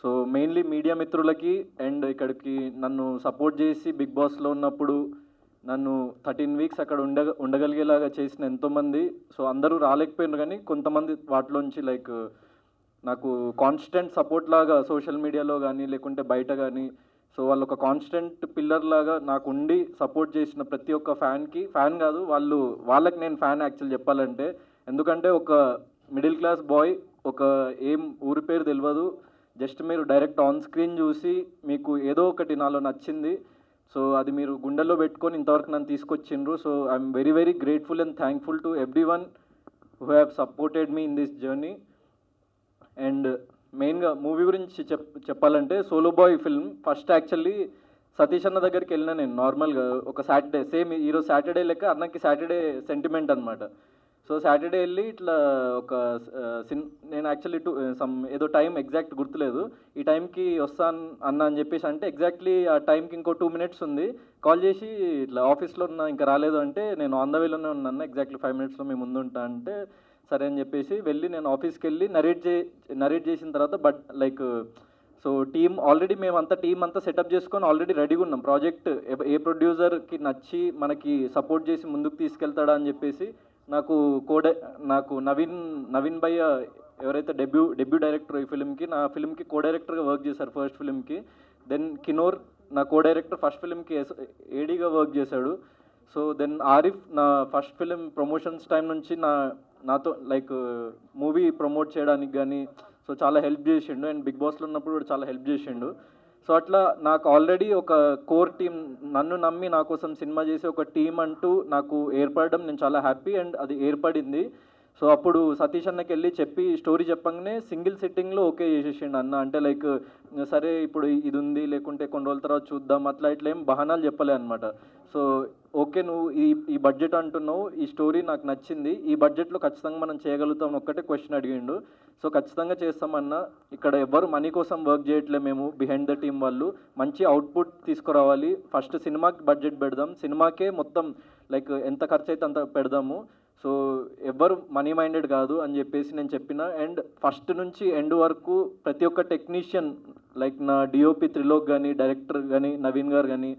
So mainly media మిత్రులకి and ఇక్కడికి నన్ను సపోర్ట్ చేసి బిగ్ బాస్లో ఉన్నప్పుడు నన్ను 13 వీక్స్ అక్కడ ఉండగలిగేలాగా చేసిన ఎంతోమంది. సో అందరూ రాలేకపోయినారు, కానీ కొంతమంది వాటిలోంచి లైక్ నాకు కాన్స్టెంట్ సపోర్ట్ లాగా సోషల్ మీడియాలో కానీ లేకుంటే బయట కానీ, సో వాళ్ళు ఒక కాన్స్టెంట్ పిల్లర్ లాగా నాకు ఉండి సపోర్ట్ చేసిన ప్రతి ఒక్క ఫ్యాన్కి, ఫ్యాన్ కాదు వాళ్ళకి నేను ఫ్యాన్ యాక్చువల్ చెప్పాలంటే. ఎందుకంటే ఒక మిడిల్ క్లాస్ బాయ్, ఒక ఏం ఊరి పేరు తెలియదు, జస్ట్ మీరు డైరెక్ట్ ఆన్ స్క్రీన్ చూసి మీకు ఏదో ఒకటి నాలో నచ్చింది, సో అది మీరు గుండెల్లో పెట్టుకొని ఇంతవరకు నన్ను తీసుకొచ్చిండ్రు. So I'm very very grateful and thankful to everyone who have supported me in this journey. And మెయిన్గా మూవీ గురించి చెప్పాలంటే solo boy film first actually Satish అన్న దగ్గరికి వెళ్ళిన నేను నార్మల్గా ఒక సాటర్డే, సేమ్ ఈరోజు సాటర్డే లెక్క అన్నకి సాటర్డే సెంటిమెంట్ అనమాట. సో సాటర్డే వెళ్ళి ఇట్లా ఒక నేను యాక్చువల్లీ ఏదో టైం ఎగ్జాక్ట్ గుర్తులేదు, ఈ టైంకి వస్తాను అన్న అని చెప్పేసి అంటే ఎగ్జాక్ట్లీ ఆ టైంకి ఇంకో 2 minutes ఉంది, కాల్ చేసి ఇట్లా ఆఫీస్లో ఉన్నా ఇంకా రాలేదు అంటే నేను ఆన్ ద వేలోనే ఉన్నాను, ఎగ్జాక్ట్లీ 5 minutesలో మేము ముందు ఉంటా అంటే సరే అని చెప్పేసి వెళ్ళి నేను ఆఫీస్కి వెళ్ళి నరేట్ చేసిన తర్వాత లైక్ సో ఆల్రెడీ మేమంతా టీం అంతా సెటప్ చేసుకొని ఆల్రెడీ రెడీగా ఉన్నాం. ప్రాజెక్ట్ ఏ ప్రొడ్యూసర్కి నచ్చి మనకి సపోర్ట్ చేసి ముందుకు తీసుకెళ్తాడా అని చెప్పేసి నాకు నవీన్ భయ్య ఎవరైతే డెబ్యూ డైరెక్టర్ ఈ ఫిల్మ్కి, నా ఫిల్మ్కి కో డైరెక్టర్గా వర్క్ చేశారు ఫస్ట్ ఫిల్మ్కి. దెన్ కినోర్ నా కో డైరెక్టర్ ఫస్ట్ ఫిల్మ్కి ఏడీగా వర్క్ చేశాడు. సో దెన్ ఆరిఫ్ నా ఫస్ట్ ఫిలిం ప్రమోషన్స్ టైం నుంచి నాతో లైక్ మూవీ ప్రమోట్ చేయడానికి కానీ సో చాలా హెల్ప్ చేసిండు, అండ్ బిగ్ బాస్లో ఉన్నప్పుడు కూడా చాలా హెల్ప్ చేసిండు. సో అట్లా నాకు ఆల్రెడీ ఒక కోర్ టీం, నన్ను నమ్మి నా కోసం సినిమా చేసే ఒక టీం అంటూ నాకు ఏర్పడడం నేను చాలా హ్యాపీ, అండ్ అది ఏర్పడింది. సో అప్పుడు సతీష్ అన్నకి వెళ్ళి చెప్పి స్టోరీ చెప్పగానే సింగిల్ సిట్టింగ్లో ఓకే చేసేసిండు అన్న. అంటే లైక్ సరే ఇప్పుడు ఇది ఉంది లేకుంటే కొన్ని రోజుల తర్వాత చూద్దాం అట్లా ఇట్లా ఏం బహానాలు చెప్పలే అనమాట. సో ఓకే నువ్వు ఈ బడ్జెట్ అంటున్నావు, ఈ స్టోరీ నాకు నచ్చింది, ఈ బడ్జెట్లో ఖచ్చితంగా మనం చేయగలుగుతాం ఒక్కటే క్వశ్చన్ అడిగిండు. సో ఖచ్చితంగా చేస్తామన్నా, ఇక్కడ ఎవరు మనీ కోసం వర్క్ చేయట్లే, మేము బిహైండ్ ద టీమ్ వాళ్ళు మంచి అవుట్పుట్ తీసుకురావాలి, ఫస్ట్ సినిమాకి బడ్జెట్ పెడదాం, సినిమాకే మొత్తం లైక్ ఎంత ఖర్చు అయితే అంత పెడదాము, సో ఎవ్వరు మనీ మైండెడ్ కాదు అని చెప్పేసి నేను చెప్పిన. అండ్ ఫస్ట్ నుంచి ఎండ్ వరకు ప్రతి ఒక్క టెక్నీషియన్ లైక్ నా డిఓపి త్రిలోక్ కానీ, డైరెక్టర్ కానీ నవీన్ గారు కానీ,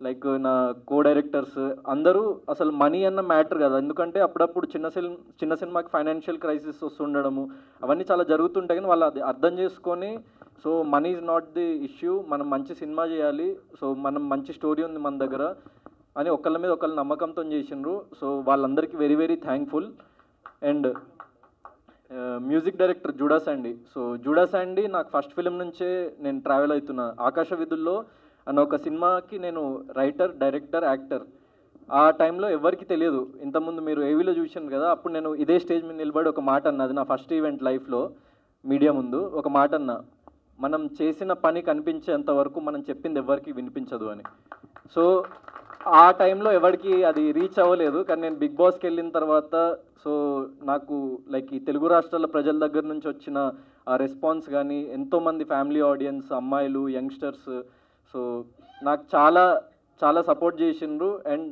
లైక్ నా కో డైరెక్టర్స్ అందరూ అసలు మనీ అన్న మ్యాటర్ కదా, ఎందుకంటే అప్పుడప్పుడు చిన్న సినిమాకి ఫైనాన్షియల్ క్రైసిస్ వస్తుండడము అవన్నీ చాలా జరుగుతుంటాయి, కానీ వాళ్ళు అది అర్థం చేసుకొని so money is not the issue, మనం మంచి సినిమా చేయాలి, సో మనం మంచి స్టోరీ ఉంది మన దగ్గర అని ఒకళ్ళ మీద ఒకళ్ళ నమ్మకంతో చేసిండ్రు. సో వాళ్ళందరికీ very very thankful. And music director JUDA Sandy. So JUDA Sandy నాకు ఫస్ట్ ఫిలిం నుంచే నేను ట్రావెల్ అవుతున్నా. ఆకాశ విధుల్లో అన్న ఒక సినిమాకి నేను రైటర్, డైరెక్టర్, యాక్టర్. ఆ టైంలో ఎవరికి తెలియదు, ఇంతకుముందు మీరు ఏవీలో చూసాను కదా, అప్పుడు నేను ఇదే స్టేజ్ మీద నిలబడి ఒక మాట అన్నది నా ఫస్ట్ ఈవెంట్ లైఫ్లో మీడియా ముందు ఒక మాట అన్నా, మనం చేసిన పని కనిపించేంత వరకు మనం చెప్పింది ఎవరికి వినిపించదు అని. సో ఆ టైంలో ఎవరికి అది రీచ్ అవ్వలేదు, కానీ నేను బిగ్ బాస్కి వెళ్ళిన తర్వాత సో నాకు లైక్ ఈ తెలుగు రాష్ట్రాల ప్రజల దగ్గర నుంచి వచ్చిన ఆ రెస్పాన్స్ కానీ, ఎంతోమంది ఫ్యామిలీ ఆడియన్స్, అమ్మాయిలు, యంగ్స్టర్స్ సో నాకు చాలా చాలా సపోర్ట్ చేసిండ్రు. అండ్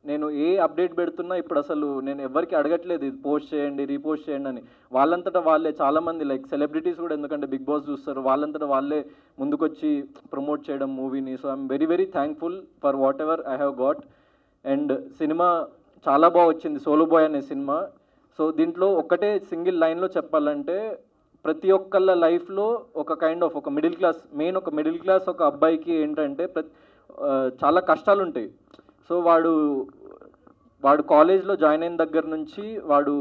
నేను ఏ అప్డేట్ పెడుతున్నా ఇప్పుడు అసలు నేను ఎవరికి అడగట్లేదు ఇది పోస్ట్ చేయండి, రీపోస్ట్ చేయండి అని, వాళ్ళంతటా వాళ్ళే చాలామంది లైక్ సెలబ్రిటీస్ కూడా, ఎందుకంటే బిగ్ బాస్ చూస్తారు, వాళ్ళంతటా వాళ్ళే ముందుకొచ్చి ప్రమోట్ చేయడం మూవీని. So I'm very very thankful for what ever I have got. And cinema చాలా బాగా వచ్చింది, సోలో బాయ్ అనే సినిమా. సో దీంట్లో ఒకటే సింగిల్ లైన్లో చెప్పాలంటే, ప్రతి ఒక్కళ్ళ లైఫ్లో ఒక కైండ్ ఆఫ్ ఒక మిడిల్ క్లాస్, మెయిన్ ఒక మిడిల్ క్లాస్ ఒక అబ్బాయికి ఏంటంటే చాలా కష్టాలు ఉంటాయి. సో వాడు కాలేజ్లో జాయిన్ అయిన దగ్గర నుంచి వాడు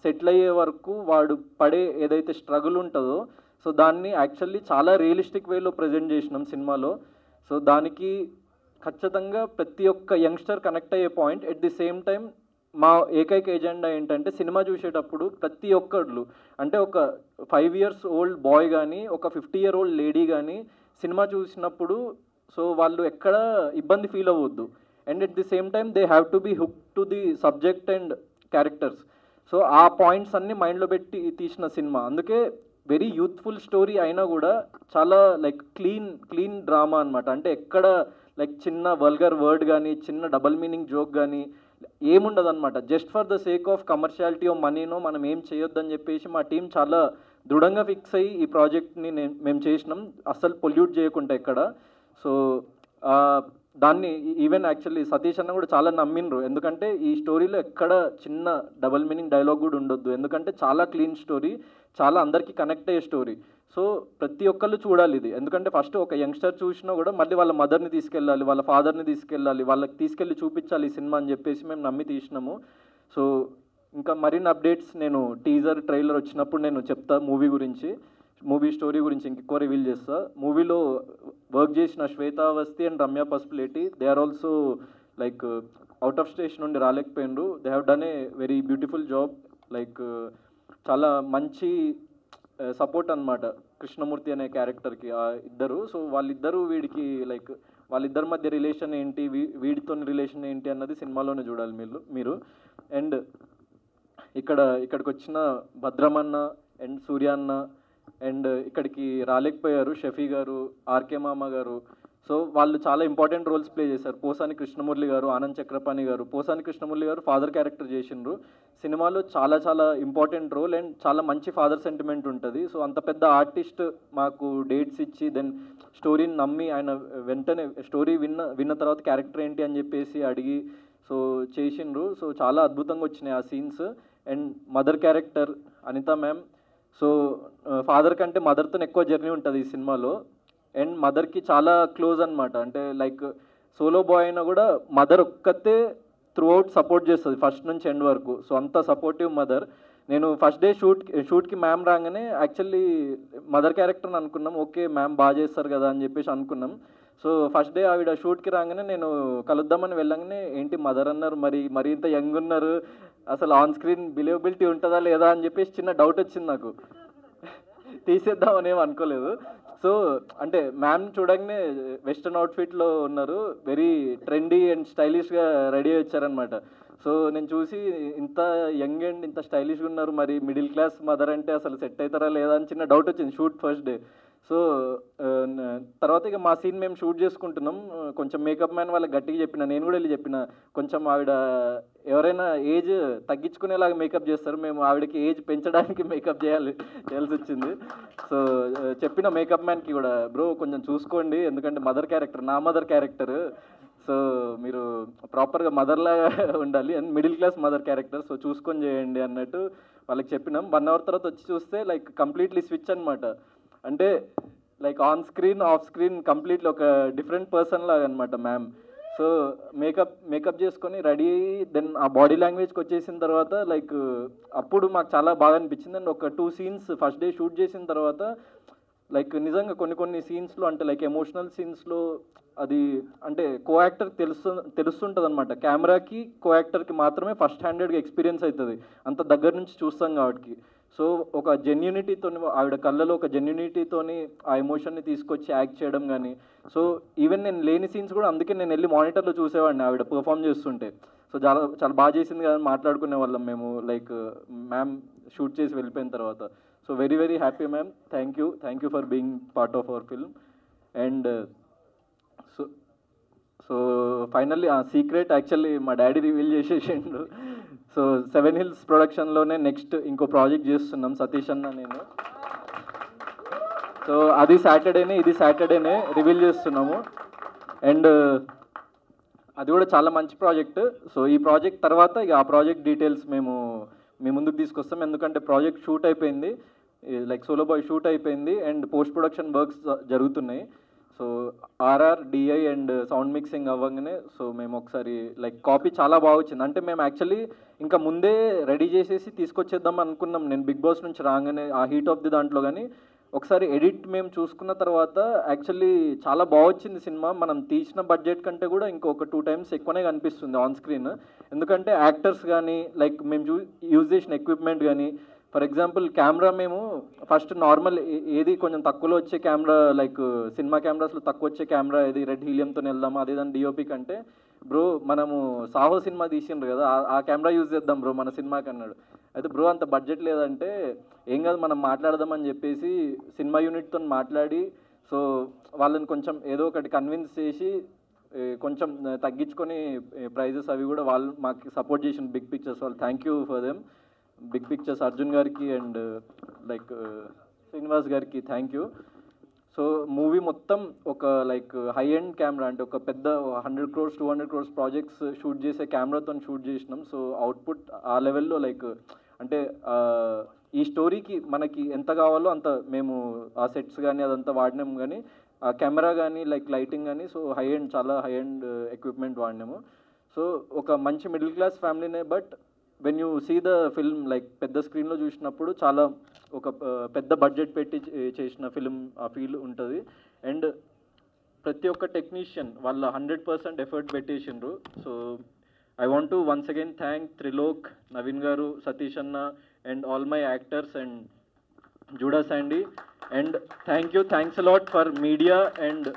సెటిల్ అయ్యే వరకు వాడు పడే ఏదైతే స్ట్రగుల్ ఉంటుందో సో దాన్ని యాక్చువల్లీ చాలా రియలిస్టిక్ వేలో ప్రజెంట్ చేసినాం సినిమాలో. సో దానికి ఖచ్చితంగా ప్రతి ఒక్క యంగ్స్టర్ కనెక్ట్ అయ్యే point. At the same time మా ఏకైక ఎజెండా ఏంటంటే, సినిమా చూసేటప్పుడు ప్రతి ఒక్కళ్ళు అంటే ఒక 5 years ఓల్డ్ బాయ్ కానీ, ఒక 50 year old లేడీ కానీ సినిమా చూసినప్పుడు సో వాళ్ళు ఎక్కడ ఇబ్బంది ఫీల్ అవ్వద్దు. And at the same time they have to be hook to the subject and characters. So ఆ పాయింట్స్ అన్నీ మైండ్లో పెట్టి తీసిన సినిమా, అందుకే వెరీ యూత్ఫుల్ స్టోరీ అయినా కూడా చాలా లైక్ క్లీన్ డ్రామా అనమాట. అంటే ఎక్కడ లైక్ చిన్న వల్గర్ వర్డ్ కానీ, చిన్న డబల్ మీనింగ్ జోక్ కానీ ఏముండదు అనమాట. Just for the sake of commerciality of మనీనో మనం ఏం చేయొద్దని చెప్పేసి మా టీం చాలా దృఢంగా ఫిక్స్ అయ్యి ఈ ప్రాజెక్ట్ని మేము చేసినాం, అస్సలు పొల్యూట్ చేయకుండా ఎక్కడ. సో దాన్ని ఈవెన్ యాక్చువల్లీ సతీష్ అన్న కూడా చాలా నమ్మిండ్రు, ఎందుకంటే ఈ స్టోరీలో ఎక్కడ చిన్న డబల్ మీనింగ్ డైలాగ్ కూడా ఉండొద్దు, ఎందుకంటే చాలా క్లీన్ స్టోరీ, చాలా అందరికీ కనెక్ట్ అయ్యే స్టోరీ. సో ప్రతి ఒక్కళ్ళు చూడాలి ఇది, ఎందుకంటే ఫస్ట్ ఒక యంగ్స్టర్ చూసినా కూడా మళ్ళీ వాళ్ళ మదర్ని తీసుకెళ్ళాలి, వాళ్ళ ఫాదర్ని తీసుకెళ్ళాలి, వాళ్ళకి తీసుకెళ్ళి చూపించాలి ఈ సినిమా అని చెప్పేసి మేము నమ్మి తీసినాము. సో ఇంకా మరిన్ని అప్డేట్స్ నేను టీజర్ ట్రైలర్ వచ్చినప్పుడు నేను చెప్తా మూవీ గురించి, మూవీ స్టోరీ గురించి ఇంకెక్కువ రివీల్ చేస్తా. మూవీలో వర్క్ చేసిన Shweta Awasthi and Ramya Pasupuleti, they are also like out of station నుండి రాలేకపోయినరు, they have done a very beautiful job. Like చాలా మంచి సపోర్ట్ అనమాట కృష్ణమూర్తి అనే క్యారెక్టర్కి ఇద్దరు. సో వాళ్ళిద్దరూ వీడికి లైక్ వాళ్ళిద్దరి మధ్య రిలేషన్ ఏంటి, వీడితో రిలేషన్ ఏంటి అన్నది సినిమాలోనే చూడాలి మీరు. అండ్ ఇక్కడికి వచ్చిన భద్రమన్న అండ్ సూర్య అన్న అండ్ ఇక్కడికి రాలేకపోయారు షఫీ గారు, ఆర్కే మామ గారు. సో వాళ్ళు చాలా ఇంపార్టెంట్ రోల్స్ ప్లే చేశారు. పోసాని కృష్ణమురళి గారు, ఆనంద్ చక్రపాణి గారు. పోసాని కృష్ణమురళి గారు ఫాదర్ క్యారెక్టర్ చేసిండ్రు సినిమాలో, చాలా చాలా ఇంపార్టెంట్ రోల్ అండ్ చాలా మంచి ఫాదర్ సెంటిమెంట్ ఉంటుంది. సో అంత పెద్ద ఆర్టిస్ట్ మాకు డేట్స్ ఇచ్చి దెన్ స్టోరీని నమ్మి ఆయన వెంటనే స్టోరీ విన్న తర్వాత క్యారెక్టర్ ఏంటి అని చెప్పేసి అడిగి సో చేసిండ్రు. సో చాలా అద్భుతంగా వచ్చినాయి ఆ scenes. And mother character Anitha ma'am, so father కంటే మదర్తో ఎక్కువ జర్నీ ఉంటుంది ఈ సినిమాలో. అండ్ మదర్కి చాలా క్లోజ్ అనమాట, అంటే లైక్ సోలో బాయ్ అయినా కూడా మదర్ ఒక్కతే త్రూ అవుట్ సపోర్ట్ చేస్తుంది ఫస్ట్ నుంచి ఎండ్ వరకు. సో అంత సపోర్టివ్ మదర్. నేను ఫస్ట్ డే షూట్కి మ్యామ్ రాగానే యాక్చువల్లీ మదర్ క్యారెక్టర్ని అనుకున్నాం, ఓకే మ్యామ్ బాగా చేస్తారు కదా అని చెప్పేసి అనుకున్నాం. సో ఫస్ట్ డే ఆవిడ షూట్కి రాగానే నేను కలుద్దామని వెళ్ళగానే ఏంటి మదర్ అన్నారు, మరి ఇంత యంగ్ ఉన్నారు, అసలు ఆన్ స్క్రీన్ బిలీవబిలిటీ ఉంటుందా లేదా అని చెప్పేసి చిన్న డౌట్ వచ్చింది నాకు, తీసేద్దామని ఏం అనుకోలేదు. సో అంటే మ్యామ్ చూడగానే వెస్ట్రన్ అవుట్ఫిట్లో ఉన్నారు, వెరీ ట్రెండీ అండ్ స్టైలిష్గా రెడీ అయ్యి వచ్చారనమాట. సో నేను చూసి ఇంత యంగ్ అండ్ ఇంత స్టైలిష్గా ఉన్నారు, మరి మిడిల్ క్లాస్ మదర్ అంటే అసలు సెట్ అవుతారా లేదా అని చిన్న డౌట్ వచ్చింది షూట్ ఫస్ట్ డే. సో తర్వాత ఇక మా సీన్ మేము షూట్ చేసుకుంటున్నాం, కొంచెం మేకప్ మ్యాన్ వాళ్ళకి గట్టిగా చెప్పిన, నేను కూడా వెళ్ళి చెప్పిన, కొంచెం ఆవిడ ఎవరైనా ఏజ్ తగ్గించుకునేలాగా మేకప్ చేస్తారు, మేము ఆవిడకి ఏజ్ పెంచడానికి మేకప్ చేయాల్సి వచ్చింది. సో చెప్పిన మేకప్ మ్యాన్కి కూడా, బ్రో కొంచెం చూసుకోండి, ఎందుకంటే మదర్ క్యారెక్టర్ నా మదర్ క్యారెక్టర్, సో మీరు ప్రాపర్గా మదర్లాగా ఉండాలి and middle class mother character, so చూసుకొని చేయండి అన్నట్టు వాళ్ళకి చెప్పినాం. 1 అవర్ తర్వాత వచ్చి చూస్తే లైక్ కంప్లీట్లీ స్విచ్ అనమాట, అంటే like on screen off screen completely ఒక డిఫరెంట్ పర్సన్ లాగా అనమాట మ్యామ్. సో మేకప్ చేసుకొని రెడీ అయ్యి దెన్ ఆ బాడీ లాంగ్వేజ్కి వచ్చేసిన తర్వాత లైక్ అప్పుడు మాకు చాలా బాగా అనిపించింది. అండ్ ఒక 2 సీన్స్ ఫస్ట్ డే షూట్ చేసిన తర్వాత లైక్ నిజంగా కొన్ని సీన్స్లో అంటే లైక్ ఎమోషనల్ సీన్స్లో అది అంటే కో యాక్టర్ తెలుస్తుంటుంది అనమాట, కెమెరాకి కో యాక్టర్కి మాత్రమే ఫస్ట్ హ్యాండెడ్గా ఎక్స్పీరియన్స్ అవుతుంది, అంత దగ్గర నుంచి చూస్తాం కాబట్టి. సో ఒక జెన్యూనిటీతో ఆవిడ కళ్ళలో ఒక జెన్యూనిటీతోని ఆ ఎమోషన్ని తీసుకొచ్చి యాక్ట్ చేయడం కానీ, సో ఈవెన్ నేను లేని సీన్స్ కూడా అందుకే నేను వెళ్ళి మానిటర్లో చూసేవాడిని ఆవిడ పర్ఫామ్ చేస్తుంటే. సో చాలా చాలా బాగా చేసింది కదా మాట్లాడుకునే వాళ్ళం మేము లైక్ మ్యామ్ షూట్ చేసి వెళ్ళిపోయిన తర్వాత. So very very happy ma'am, thank you for being part of our film. And so finally ఆ సీక్రెట్ యాక్చువల్లీ మా డాడీ రివీల్ చేసేసిండు. సో 7 Hills ప్రొడక్షన్లోనే నెక్స్ట్ ఇంకో ప్రాజెక్ట్ చేస్తున్నాం సతీష్ అన్న నేను. సో ఇది సాటర్డేనే రివీల్ చేస్తున్నాము. అండ్ అది కూడా చాలా మంచి ప్రాజెక్ట్. సో ఈ ప్రాజెక్ట్ తర్వాత ఇక ఆ ప్రాజెక్ట్ డీటెయిల్స్ మేము మీ ముందుకు తీసుకొస్తాం, ఎందుకంటే ప్రాజెక్ట్ షూట్ అయిపోయింది, లైక్ సోలో బాయ్ షూట్ అయిపోయింది అండ్ పోస్ట్ ప్రొడక్షన్ వర్క్స్ జరుగుతున్నాయి. So RR DI and sound mixing అవ్వగానే సో మేము ఒకసారి లైక్ కాపీ చాలా బాగా వచ్చింది, అంటే మేము యాక్చువల్లీ ఇంకా ముందే రెడీ చేసేసి తీసుకొచ్చేద్దాం అనుకున్నాం నేను బిగ్ బాస్ నుంచి రాగానే ఆ హీట్ ఆఫ్ ది దాంట్లో. కానీ ఒకసారి ఎడిట్ మేము చూసుకున్న తర్వాత యాక్చువల్లీ చాలా బాగా వచ్చింది సినిమా, మనం తీసిన బడ్జెట్ కంటే కూడా ఇంకొక 2 times ఎక్కువనే కనిపిస్తుంది ఆన్ స్క్రీన్, ఎందుకంటే యాక్టర్స్ కానీ లైక్ మేము యూజ్ చేసిన ఎక్విప్మెంట్ కానీ, ఫర్ ఎగ్జాంపుల్ కెమెరా మేము ఫస్ట్ నార్మల్ ఏది కొంచెం తక్కువలో వచ్చే కెమెరా లైక్ సినిమా కెమెరాస్లో తక్కువ వచ్చే కెమెరా ఏది రెడ్ హీలియంతో వెళ్దామా అదేదాన్ని డిఓపి కంటే, బ్రో మనము సాహో సినిమా తీసిండ్రు కదా ఆ కెమెరా యూజ్ చేద్దాం బ్రో మన సినిమాకి అన్నాడు. అయితే బ్రో అంత బడ్జెట్ లేదంటే ఏం కాదు మనం మాట్లాడదామని చెప్పేసి సినిమా యూనిట్తో మాట్లాడి సో వాళ్ళని కొంచెం ఏదో ఒకటి కన్విన్స్ చేసి కొంచెం తగ్గించుకొని ప్రైజెస్ అవి కూడా వాళ్ళు మాకు సపోర్ట్ చేసిన బిగ్ పిక్చర్స్ వాళ్ళు, thank you for them. Big pictures Arjun గారికి అండ్ లైక్ శ్రీనివాస్ గారికి థ్యాంక్ యూ. సో మూవీ మొత్తం ఒక లైక్ హై ఎండ్ కెమెరా, అంటే ఒక పెద్ద 100 crores 200 crores ప్రాజెక్ట్స్ షూట్ చేసే కెమెరాతో షూట్ చేసినాం. సో అవుట్పుట్ ఆ లెవెల్లో లైక్ అంటే ఈ స్టోరీకి మనకి ఎంత కావాలో అంత మేము ఆ సెట్స్ కానీ అదంతా వాడినాం, కానీ ఆ కెమెరా కానీ లైక్ లైటింగ్ కానీ సో హై ఎండ్, చాలా హై ఎండ్ ఎక్విప్మెంట్ వాడినాము. సో ఒక మంచి మిడిల్ క్లాస్ ఫ్యామిలీనే, but when you see the film like పెద్ద స్క్రీన్లో చూసినప్పుడు చాలా ఒక పెద్ద బడ్జెట్ పెట్టి చేసిన ఫిల్మ్ ఆ ఫీల్ ఉంటుంది. అండ్ ప్రతి ఒక్క టెక్నీషియన్ వాళ్ళ 100% ఎఫర్ట్ పెట్టేసిండ్రు. So I want to once again thank Trilok, Naveen garu, Satish అన్న and all my actors and Judah Sandhy. And thanks a lot for media and